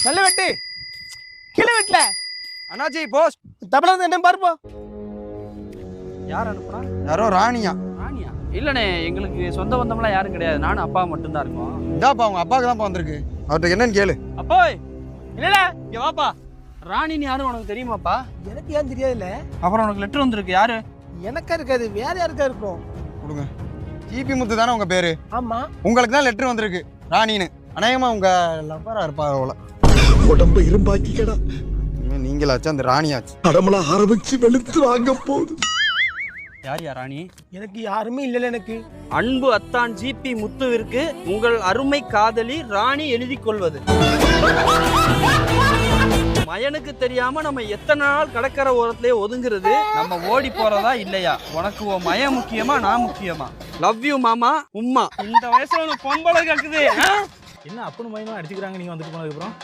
நல்ல வெட்டு கீழே வெட்டல அண்ணாச்சி போஸ்ட். தபல வந்து என்ன பாருப்போ. யார் அனுப்புனா? யாரோ ராணியா? ராணியா? இல்லண்ணே, எங்களுக்கு சொந்த பந்தம்லாம் யாரும் கிடையாது. நானும் அப்பா மட்டும்தான் இருக்கோம். இதாப்பா அவங்க அப்பாவுக்கு தான்ப்பா வந்திருக்கு. அவர்கிட்ட என்னன்னு கேளு. அப்போய் இல்லடா இங்க வாப்பா. ராணின்னு யாரும் உனக்கு தெரியுமாப்பா? எனக்கு ஏன் தெரியாதுல்ல. அப்புறம் உனக்கு லெட்டர் வந்திருக்கு. யாரு? எனக்கா இருக்காது, வேற யாருக்கா இருக்கும். கொடுங்க. ஜிபி முத்து தானே உங்க பேரு? ஆமா. உங்களுக்கு தான் லெட்டர் வந்திருக்கு ராணின்னு. அநேகமா உங்க லவ்வரா இருப்பா போல. உடம்ப இரும்பாக்கிக்கடா. நீங்களாச்சு அந்த ராணியாச்சு. கடமலா ஆரம்பிச்சு வெளுத்து வாங்க போகுது. யார் ராணி? எனக்கு யாருமே இல்லல. எனக்கு அன்பு அத்தான் ஜிபி முத்துவிற்கு உங்கள் அருமை காதலி ராணி எழுதி கொள்வது. மயனுக்கு தெரியாம நம்ம எத்தனை நாள் கடற்கரை ஓரத்திலேயே ஒதுங்குறது. நம்ம ஓடி போறதா இல்லையா? உனக்கு உன் மயம் முக்கியமா, நான் முக்கியமா? லவ் யூ மாமா. உம்மா. இந்த வயசுல உனக்கு பொம்பளை கேக்குது. என்ன அப்பனு மயமா அடிச்சுக்கிறாங்க நீங்க வந்துட்டு போனதுக்கு அப்புறம்?